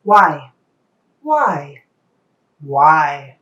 Why? Why? Why?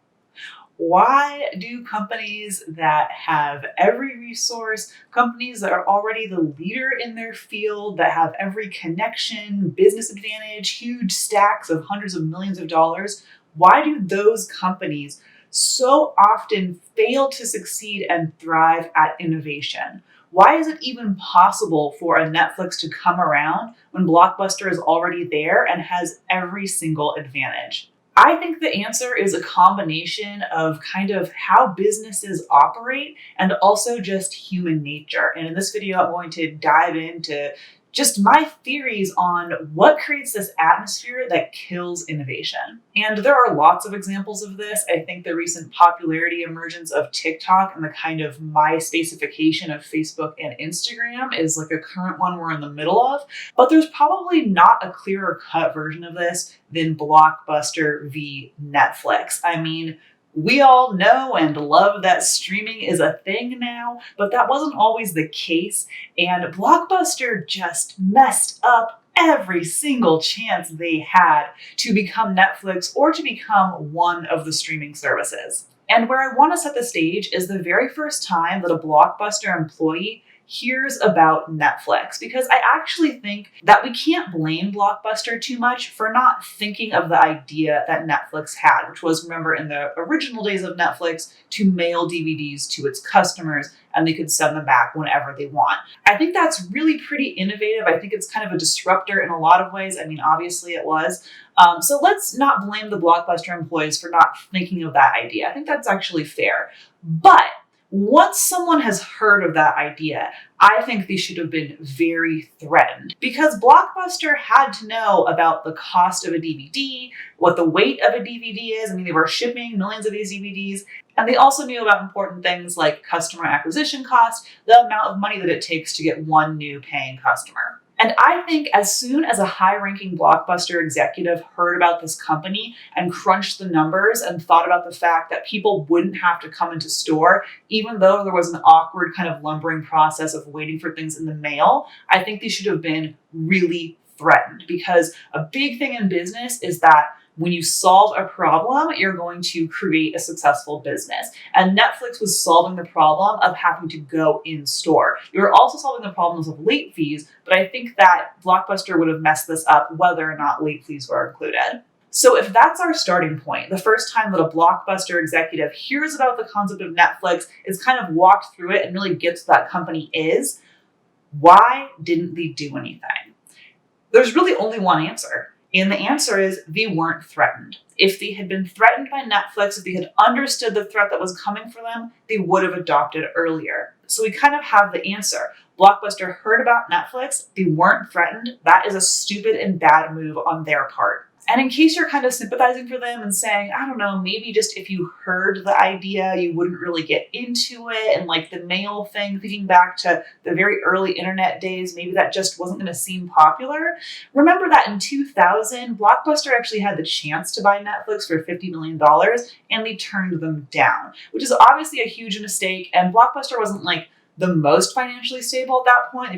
Why do companies that have every resource, companies that are already the leader in their field, that have every connection, business advantage, huge stacks of hundreds of millions of dollars, why do those companies so often fail to succeed and thrive at innovation? Why is it even possible for a Netflix to come around when Blockbuster is already there and has every single advantage? I think the answer is a combination of kind of how businesses operate and also just human nature. And in this video, I'm going to dive into just my theories on what creates this atmosphere that kills innovation. And there are lots of examples of this. I think the recent popularity emergence of TikTok and the kind of MySpaceification of Facebook and Instagram is like a current one we're in the middle of. But there's probably not a clearer cut version of this than Blockbuster v. Netflix. I mean, we all know and love that streaming is a thing now, but that wasn't always the case, and Blockbuster just messed up every single chance they had to become Netflix or to become one of the streaming services. And where I want to set the stage is the very first time that a Blockbuster employee hears about Netflix, because I actually think that we can't blame Blockbuster too much for not thinking of the idea that Netflix had, which was, remember, in the original days of Netflix, to mail DVDs to its customers and they could send them back whenever they want. I think that's really pretty innovative. I think it's kind of a disruptor in a lot of ways. I mean, obviously it was. So let's not blame the Blockbuster employees for not thinking of that idea. I think that's actually fair. But once someone has heard of that idea, I think they should have been very threatened, because Blockbuster had to know about the cost of a DVD, what the weight of a DVD is. I mean, they were shipping millions of these DVDs, and they also knew about important things like customer acquisition cost, the amount of money that it takes to get one new paying customer. And I think as soon as a high-ranking Blockbuster executive heard about this company and crunched the numbers and thought about the fact that people wouldn't have to come into store, even though there was an awkward kind of lumbering process of waiting for things in the mail, I think they should have been really threatened. Because a big thing in business is that when you solve a problem, you're going to create a successful business. And Netflix was solving the problem of having to go in store. You were also solving the problems of late fees, but I think that Blockbuster would have messed this up whether or not late fees were included. So if that's our starting point, the first time that a Blockbuster executive hears about the concept of Netflix, is kind of walked through it and really gets what that company is, why didn't they do anything? There's really only one answer. And the answer is they weren't threatened. If they had been threatened by Netflix, if they had understood the threat that was coming for them, they would have adopted earlier. So we kind of have the answer. Blockbuster heard about Netflix, they weren't threatened. That is a stupid and bad move on their part. And in case you're kind of sympathizing for them and saying, I don't know, maybe just if you heard the idea, you wouldn't really get into it. And like the mail thing, thinking back to the very early internet days, maybe that just wasn't going to seem popular. Remember that in 2000, Blockbuster actually had the chance to buy Netflix for $50 million and they turned them down, which is obviously a huge mistake. And Blockbuster wasn't like the most financially stable at that point. They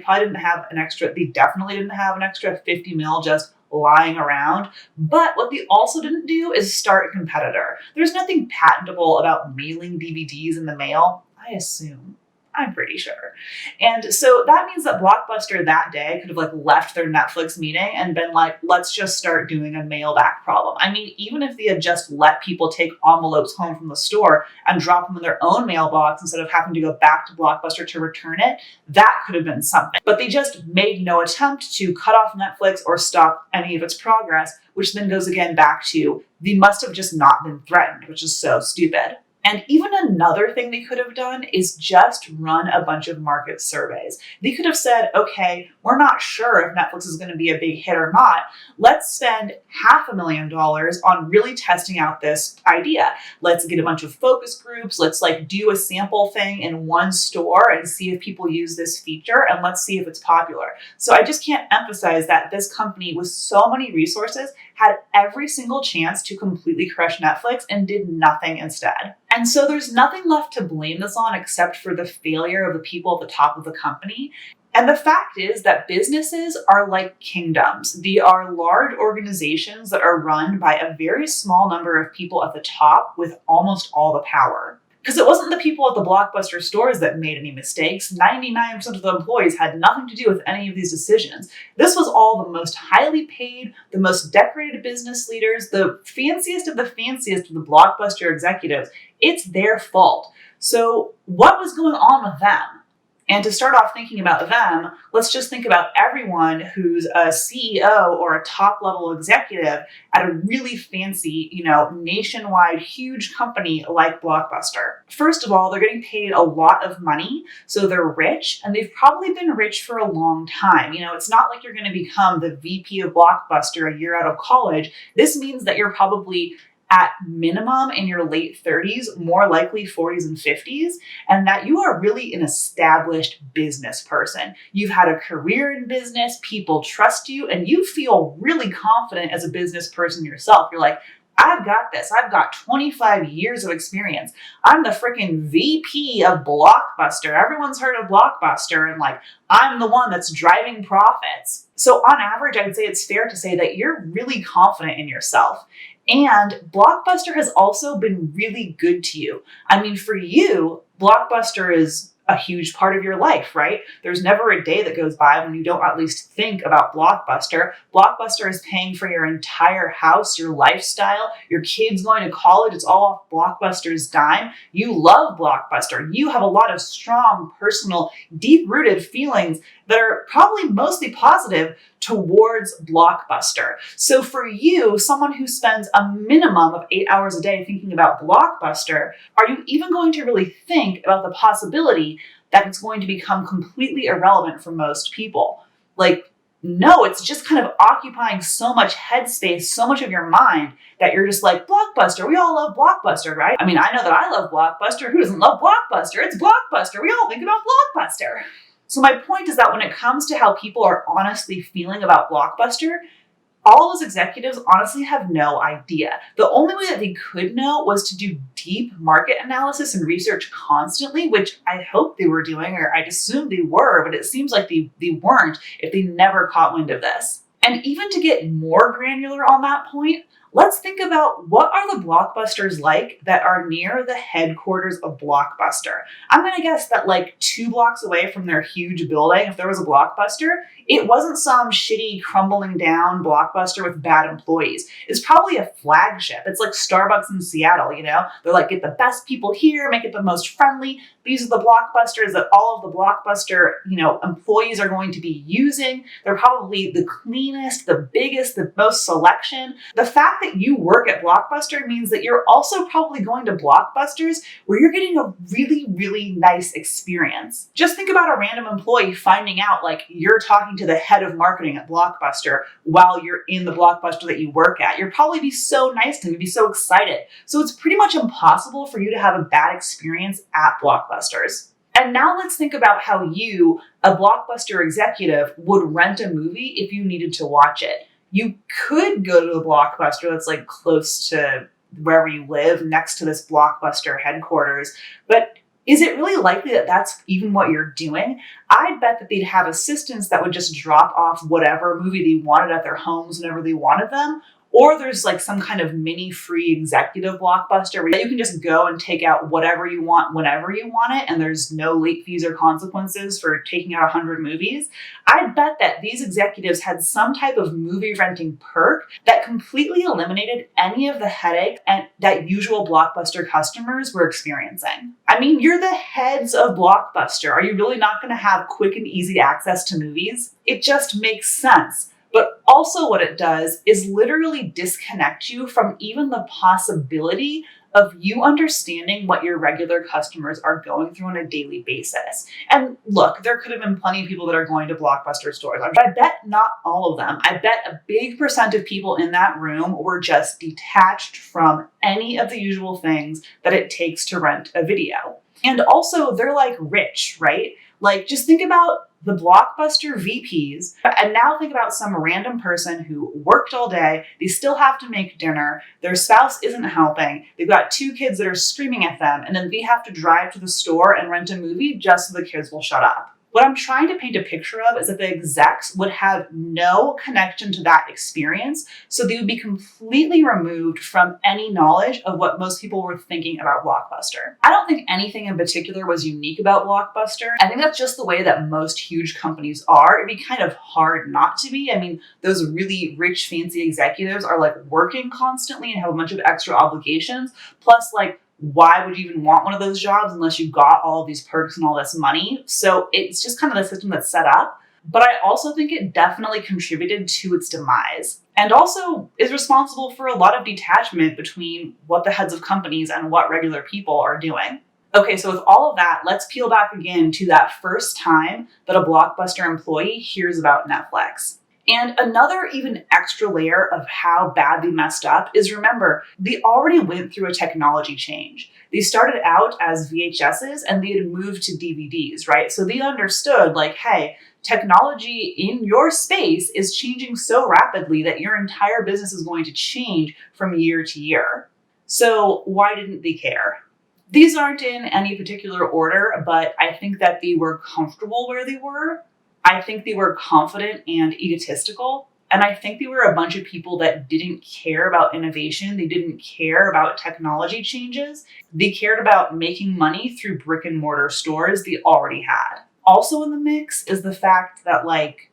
definitely didn't have an extra 50 mil just lying around. But what they also didn't do is start a competitor. There's nothing patentable about mailing DVDs in the mail, I assume. I'm pretty sure. And so that means that Blockbuster that day could have like left their Netflix meeting and been like, let's just start doing a mail back problem. I mean, even if they had just let people take envelopes home from the store and drop them in their own mailbox instead of having to go back to Blockbuster to return it, that could have been something. But they just made no attempt to cut off Netflix or stop any of its progress, which then goes again back to they must have just not been threatened, which is so stupid. And even another thing they could have done is just run a bunch of market surveys. They could have said, okay, we're not sure if Netflix is going to be a big hit or not. Let's spend $500,000 on really testing out this idea. Let's get a bunch of focus groups. Let's like do a sample thing in one store and see if people use this feature, and let's see if it's popular. So I just can't emphasize that this company with so many resources had every single chance to completely crush Netflix and did nothing instead. And so there's nothing left to blame this on except for the failure of the people at the top of the company. And the fact is that businesses are like kingdoms. They are large organizations that are run by a very small number of people at the top with almost all the power. Because it wasn't the people at the Blockbuster stores that made any mistakes. 99% of the employees had nothing to do with any of these decisions. This was all the most highly paid, the most decorated business leaders, the fanciest of the Blockbuster executives. It's their fault. So what was going on with them? And to start off thinking about them, let's just think about everyone who's a CEO or a top level executive at a really fancy, nationwide huge company like Blockbuster. First of all, they're getting paid a lot of money, so they're rich, and they've probably been rich for a long time. It's not like you're going to become the VP of Blockbuster a year out of college. This means that you're probably at minimum in your late 30s, more likely 40s and 50s, and that you are really an established business person. You've had a career in business, people trust you, and you feel really confident as a business person yourself. You're like, I've got this. I've got 25 years of experience. I'm the freaking VP of Blockbuster. Everyone's heard of Blockbuster, and I'm the one that's driving profits. So on average, I'd say it's fair to say that you're really confident in yourself. And Blockbuster has also been really good to you. I mean, for you, Blockbuster is a huge part of your life, right? There's never a day that goes by when you don't at least think about Blockbuster. Blockbuster is paying for your entire house, your lifestyle, your kids going to college. It's all off Blockbuster's dime. You love Blockbuster. You have a lot of strong, personal, deep-rooted feelings that are probably mostly positive towards Blockbuster. So for you, someone who spends a minimum of 8 hours a day thinking about Blockbuster, are you even going to really think about the possibility that it's going to become completely irrelevant for most people? No, it's just kind of occupying so much headspace, so much of your mind that you're just like, Blockbuster, we all love Blockbuster, right? I mean, I know that I love Blockbuster. Who doesn't love Blockbuster? It's Blockbuster. We all think about Blockbuster. So my point is that when it comes to how people are honestly feeling about Blockbuster, all those executives honestly have no idea. The only way that they could know was to do deep market analysis and research constantly, which I hope they were doing, or I'd assume they were, but it seems like they weren't if they never caught wind of this. And even to get more granular on that point, let's think about what are the Blockbusters like that are near the headquarters of Blockbuster. I'm going to guess that 2 blocks away from their huge building, if there was a Blockbuster, it wasn't some shitty crumbling down Blockbuster with bad employees. It's probably a flagship. It's like Starbucks in Seattle, They're like, get the best people here, make it the most friendly. These are the Blockbusters that all of the Blockbuster, employees are going to be using. They're probably the cleanest, the biggest, the most selection. The fact that you work at Blockbuster means that you're also probably going to Blockbusters where you're getting a really, really nice experience. Just think about a random employee finding out you're talking to the head of marketing at Blockbuster while you're in the Blockbuster that you work at. You'd probably be so nice to them, you'd be so excited. So it's pretty much impossible for you to have a bad experience at Blockbusters. And now let's think about how you, a Blockbuster executive, would rent a movie if you needed to watch it. You could go to the Blockbuster that's close to wherever you live, next to this Blockbuster headquarters, but is it really likely that that's even what you're doing? I'd bet that they'd have assistants that would just drop off whatever movie they wanted at their homes whenever they wanted them. Or there's some kind of mini free executive Blockbuster where you can just go and take out whatever you want whenever you want it, and there's no late fees or consequences for taking out 100 movies. I'd bet that these executives had some type of movie renting perk that completely eliminated any of the headache and that usual Blockbuster customers were experiencing. I mean, you're the heads of Blockbuster. Are you really not going to have quick and easy access to movies? It just makes sense. But also what it does is literally disconnect you from even the possibility of you understanding what your regular customers are going through on a daily basis. And look, there could have been plenty of people that are going to Blockbuster stores. I bet not all of them. I bet a big percent of people in that room were just detached from any of the usual things that it takes to rent a video. And also they're rich, right? Just think about the Blockbuster VPs, and now think about some random person who worked all day, they still have to make dinner, their spouse isn't helping, they've got 2 kids that are screaming at them, and then they have to drive to the store and rent a movie just so the kids will shut up. What I'm trying to paint a picture of is that the execs would have no connection to that experience, so they would be completely removed from any knowledge of what most people were thinking about Blockbuster. I don't think anything in particular was unique about Blockbuster. I think that's just the way that most huge companies are. It'd be kind of hard not to be. I mean, those really rich, fancy executives are like working constantly and have a bunch of extra obligations. Plus, like, why would you even want one of those jobs unless you got all of these perks and all this money? So it's just kind of the system that's set up. But I also think it definitely contributed to its demise, and also is responsible for a lot of detachment between what the heads of companies and what regular people are doing. Okay, so with all of that, let's peel back again to that first time that a Blockbuster employee hears about Netflix. And another even extra layer of how bad they messed up is, remember, they already went through a technology change. They started out as VHSs and they had moved to DVDs, right? So they understood, like, hey, technology in your space is changing so rapidly that your entire business is going to change from year to year. So why didn't they care? These aren't in any particular order, but I think that they were comfortable where they were. I think they were confident and egotistical. And I think they were a bunch of people that didn't care about innovation. They didn't care about technology changes. They cared about making money through brick and mortar stores they already had. Also in the mix is the fact that, like,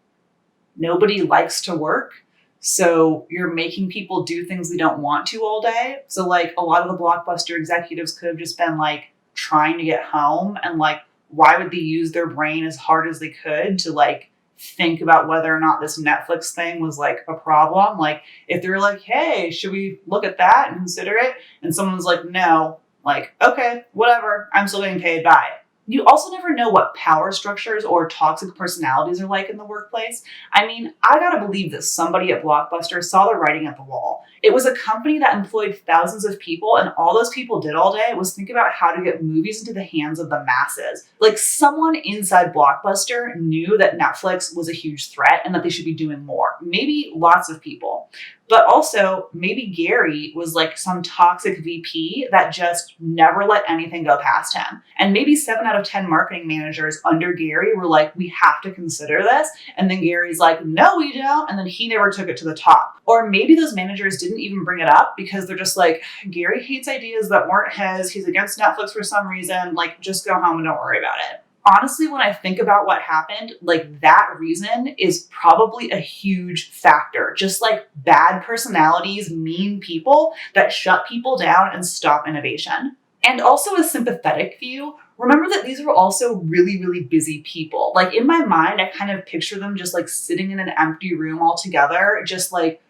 nobody likes to work. So you're making people do things they don't want to all day. So, like, a lot of the Blockbuster executives could have just been, like, trying to get home, and, like, why would they use their brain as hard as they could to, like, think about whether or not this Netflix thing was, like, a problem? Like, if they were like, hey, should we look at that and consider it? And someone's like, no, like, okay, whatever, I'm still getting paid, bye. You also never know what power structures or toxic personalities are like in the workplace. I mean, I gotta believe that somebody at Blockbuster saw the writing at the wall. It was a company that employed thousands of people, and all those people did all day was think about how to get movies into the hands of the masses. Like, someone inside Blockbuster knew that Netflix was a huge threat and that they should be doing more. Maybe lots of people. But also, maybe Gary was like some toxic VP that just never let anything go past him. And maybe 7 out of 10 marketing managers under Gary were like, we have to consider this. And then Gary's like, no, we don't. And then he never took it to the top. Or maybe those managers didn't even bring it up because they're just like, Gary hates ideas that weren't his. He's against Netflix for some reason. Like, just go home and don't worry about it. Honestly, when I think about what happened, like, that reason is probably a huge factor. Just like bad personalities, mean people that shut people down and stop innovation. And also a sympathetic view, remember that these were also really, really busy people. Like, in my mind, I kind of picture them just like sitting in an empty room all together, just like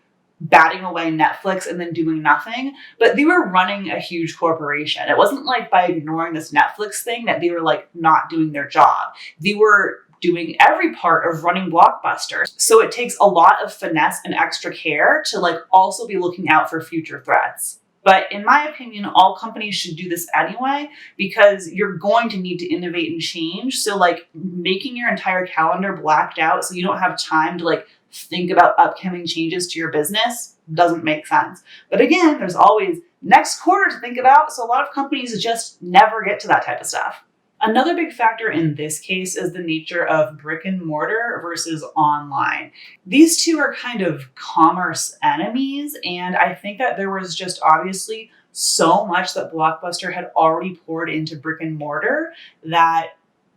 batting away Netflix and then doing nothing. But they were running a huge corporation. It wasn't like by ignoring this Netflix thing that they were like not doing their job. They were doing every part of running Blockbuster. So it takes a lot of finesse and extra care to, like, also be looking out for future threats. But in my opinion, all companies should do this anyway, because you're going to need to innovate and change. So, like, making your entire calendar blacked out so you don't have time to, like, think about upcoming changes to your business doesn't make sense. But again, there's always next quarter to think about. So a lot of companies just never get to that type of stuff. Another big factor in this case is the nature of brick and mortar versus online. These two are kind of commerce enemies, and I think that there was just obviously so much that Blockbuster had already poured into brick and mortar that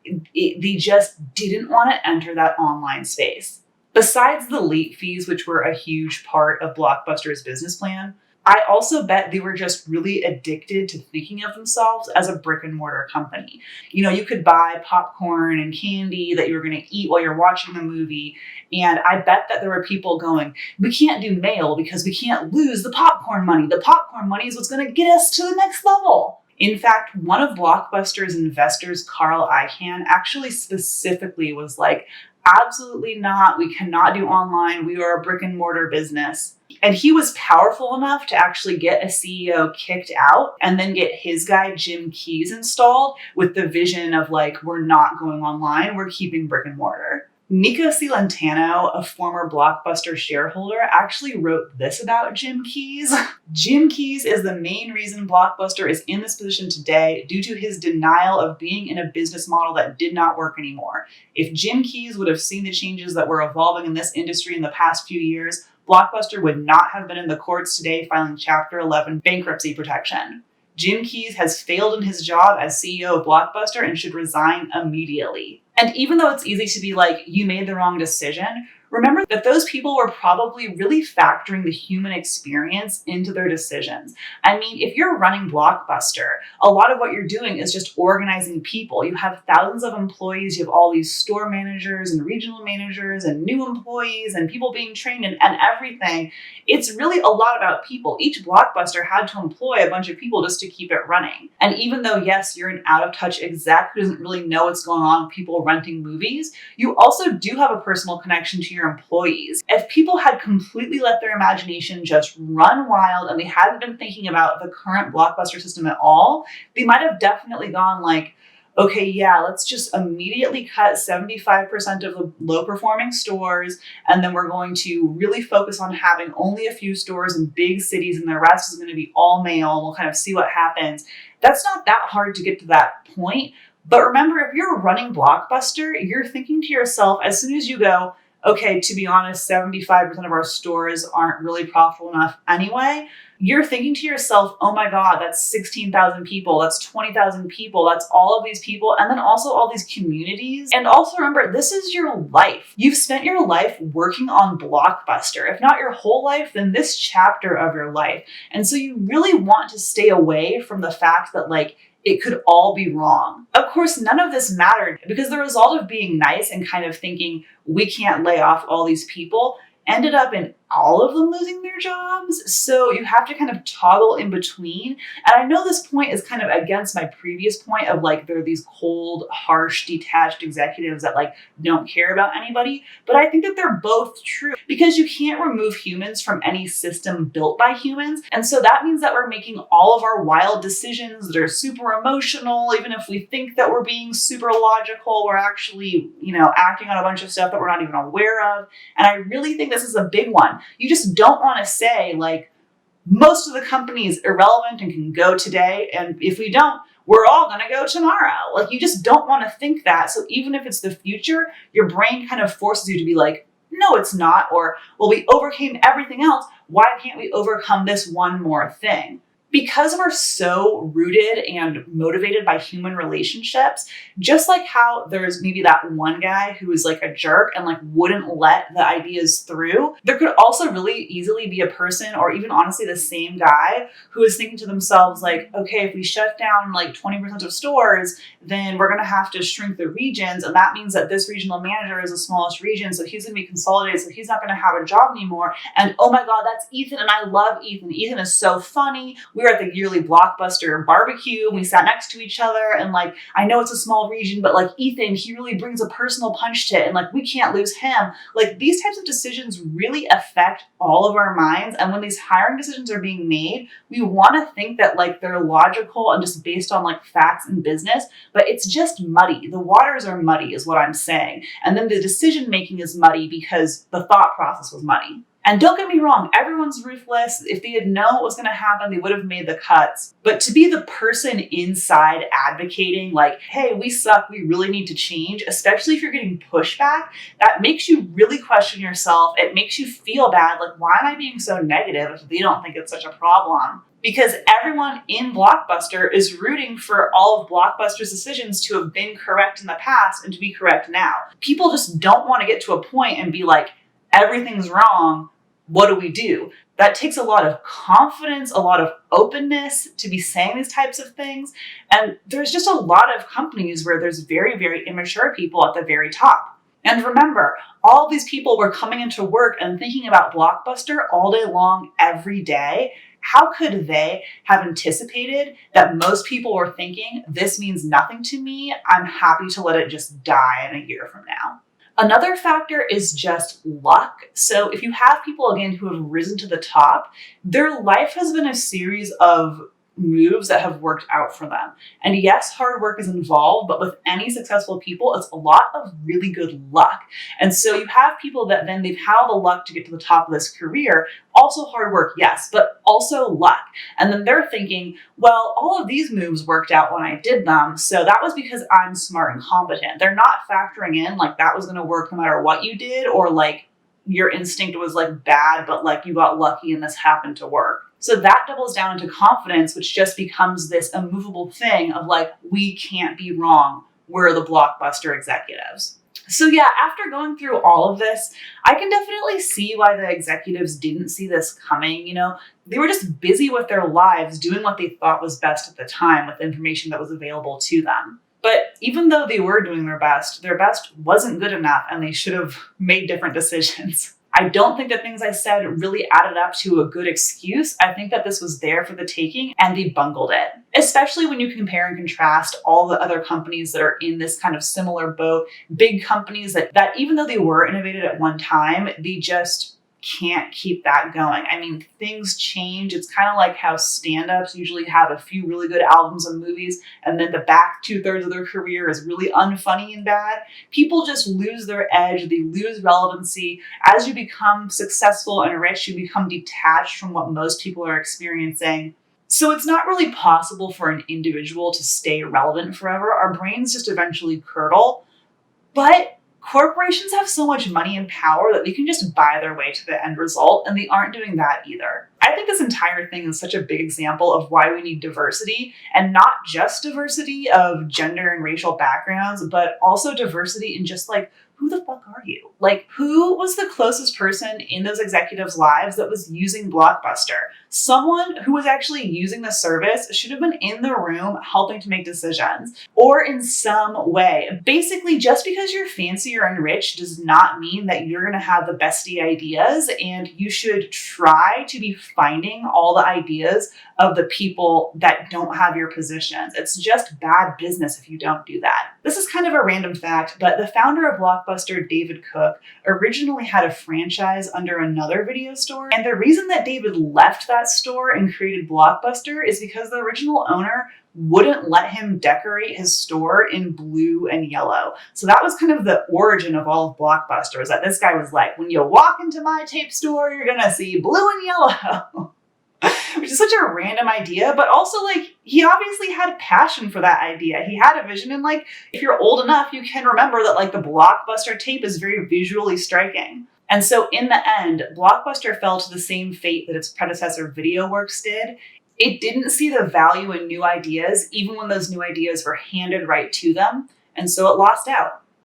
they just didn't want to enter that online space. Besides the late fees, which were a huge part of Blockbuster's business plan, I also bet they were just really addicted to thinking of themselves as a brick and mortar company. You know, you could buy popcorn and candy that you were going to eat while you're watching the movie. And I bet that there were people going, we can't do mail because we can't lose the popcorn money. The popcorn money is what's going to get us to the next level. In fact, one of Blockbuster's investors, Carl Icahn, actually specifically was like, absolutely not. We cannot do online. We are a brick and mortar business. And he was powerful enough to actually get a CEO kicked out and then get his guy, Jim Keyes, installed with the vision of, like, we're not going online. We're keeping brick and mortar. Nico Celentano, a former Blockbuster shareholder, actually wrote this about Jim Keyes. Jim Keyes is the main reason Blockbuster is in this position today due to his denial of being in a business model that did not work anymore. If Jim Keyes would have seen the changes that were evolving in this industry in the past few years, Blockbuster would not have been in the courts today filing Chapter 11 bankruptcy protection. Jim Keyes has failed in his job as CEO of Blockbuster and should resign immediately. And even though it's easy to be like, you made the wrong decision, remember that those people were probably really factoring the human experience into their decisions. I mean, if you're running Blockbuster, a lot of what you're doing is just organizing people. You have thousands of employees, you have all these store managers and regional managers and new employees and people being trained and everything. It's really a lot about people. Each Blockbuster had to employ a bunch of people just to keep it running. And even though, yes, you're an out-of-touch exec who doesn't really know what's going on with people renting movies, you also do have a personal connection to your employees. If people had completely let their imagination just run wild and they hadn't been thinking about the current Blockbuster system at all, they might have definitely gone like, okay, yeah, let's just immediately cut 75% of the low-performing stores, and then we're going to really focus on having only a few stores in big cities, and the rest is going to be all mail, and we'll kind of see what happens. That's not that hard to get to that point. But remember, if you're running Blockbuster, you're thinking to yourself, as soon as you go, okay, to be honest, 75% of our stores aren't really profitable enough anyway, you're thinking to yourself, oh my God, that's 16,000 people, that's 20,000 people, that's all of these people, and then also all these communities. And also remember, this is your life. You've spent your life working on Blockbuster. If not your whole life, then this chapter of your life. And so you really want to stay away from the fact that like, it could all be wrong. Of course, none of this mattered because the result of being nice and kind of thinking we can't lay off all these people ended up in all of them losing their jobs. So you have to kind of toggle in between. And I know this point is kind of against my previous point of like, there are these cold, harsh, detached executives that like don't care about anybody. But I think that they're both true because you can't remove humans from any system built by humans. And so that means that we're making all of our wild decisions that are super emotional. Even if we think that we're being super logical, we're actually, acting on a bunch of stuff that we're not even aware of. And I really think this is a big one. You just don't want to say like, most of the company is irrelevant and can go today. And if we don't, we're all going to go tomorrow. Like you just don't want to think that. So even if it's the future, your brain kind of forces you to be like, no, it's not. Or, well, we overcame everything else. Why can't we overcome this one more thing? Because we're so rooted and motivated by human relationships, just like how there's maybe that one guy who is like a jerk and like wouldn't let the ideas through, there could also really easily be a person or even honestly the same guy who is thinking to themselves like, okay, if we shut down like 20% of stores, then we're going to have to shrink the regions. And that means that this regional manager is the smallest region. So he's going to be consolidated. So he's not going to have a job anymore. And oh my God, that's Ethan. And I love Ethan. Ethan is so funny. We were at the yearly Blockbuster barbecue and we sat next to each other and like, I know it's a small region, but like Ethan, he really brings a personal punch to it and like, we can't lose him. Like these types of decisions really affect all of our minds. And when these hiring decisions are being made, we want to think that like they're logical and just based on like facts and business, but it's just muddy. The waters are muddy is what I'm saying. And then the decision making is muddy because the thought process was muddy. And don't get me wrong, everyone's ruthless. If they had known what was going to happen, they would have made the cuts. But to be the person inside advocating like, hey, we suck, we really need to change, especially if you're getting pushback, that makes you really question yourself. It makes you feel bad. Like, why am I being so negative if they don't think it's such a problem? Because everyone in Blockbuster is rooting for all of Blockbuster's decisions to have been correct in the past and to be correct now. People just don't want to get to a point and be like, everything's wrong. What do we do? That takes a lot of confidence, a lot of openness to be saying these types of things. And there's just a lot of companies where there's very, very immature people at the very top. And remember, all these people were coming into work and thinking about Blockbuster all day long, every day. How could they have anticipated that most people were thinking, this means nothing to me, I'm happy to let it just die in a year from now? Another factor is just luck. So if you have people, again, who have risen to the top, their life has been a series of moves that have worked out for them. And yes, hard work is involved, but with any successful people, it's a lot of really good luck. And so you have people that then they've had the luck to get to the top of this career, also hard work, yes, but also luck. And then they're thinking, well, all of these moves worked out when I did them, so that was because I'm smart and competent. They're not factoring in like that was going to work no matter what you did, or like your instinct was like bad, but like you got lucky and this happened to work. So that doubles down into confidence, which just becomes this immovable thing of like, we can't be wrong. We're the Blockbuster executives. So yeah, after going through all of this, I can definitely see why the executives didn't see this coming. You know, they were just busy with their lives doing what they thought was best at the time with information that was available to them. But even though they were doing their best wasn't good enough and they should have made different decisions. I don't think the things I said really added up to a good excuse. I think that this was there for the taking and they bungled it. Especially when you compare and contrast all the other companies that are in this kind of similar boat, big companies that even though they were innovative at one time, they just can't keep that going. I mean, things change. It's kind of like how stand-ups usually have a few really good albums and movies, and then the back 2/3 of their career is really unfunny and bad. People just lose their edge. They lose relevancy. As you become successful and rich, you become detached from what most people are experiencing. So it's not really possible for an individual to stay relevant forever. Our brains just eventually curdle. But corporations have so much money and power that they can just buy their way to the end result, and they aren't doing that either. I think this entire thing is such a big example of why we need diversity, and not just diversity of gender and racial backgrounds, but also diversity in just like, who the fuck are you? Like, who was the closest person in those executives' lives that was using Blockbuster? Someone who was actually using the service should have been in the room helping to make decisions, or in some way. Basically, just because you're fancy or rich does not mean that you're going to have the bestie ideas, and you should try to be finding all the ideas of the people that don't have your positions. It's just bad business if you don't do that. This is kind of a random fact, but the founder of Blockbuster, David Cook, originally had a franchise under another video store. And the reason that David left that store and created Blockbuster is because the original owner wouldn't let him decorate his store in blue and yellow. So that was kind of the origin of all of Blockbuster, is that this guy was like, when you walk into my tape store, you're gonna see blue and yellow. Which is such a random idea, but also like he obviously had passion for that idea. He had a vision, and like if you're old enough, you can remember that like the Blockbuster tape is very visually striking. And so in the end, Blockbuster fell to the same fate that its predecessor VideoWorks did. It didn't see the value in new ideas, even when those new ideas were handed right to them, and so it lost out.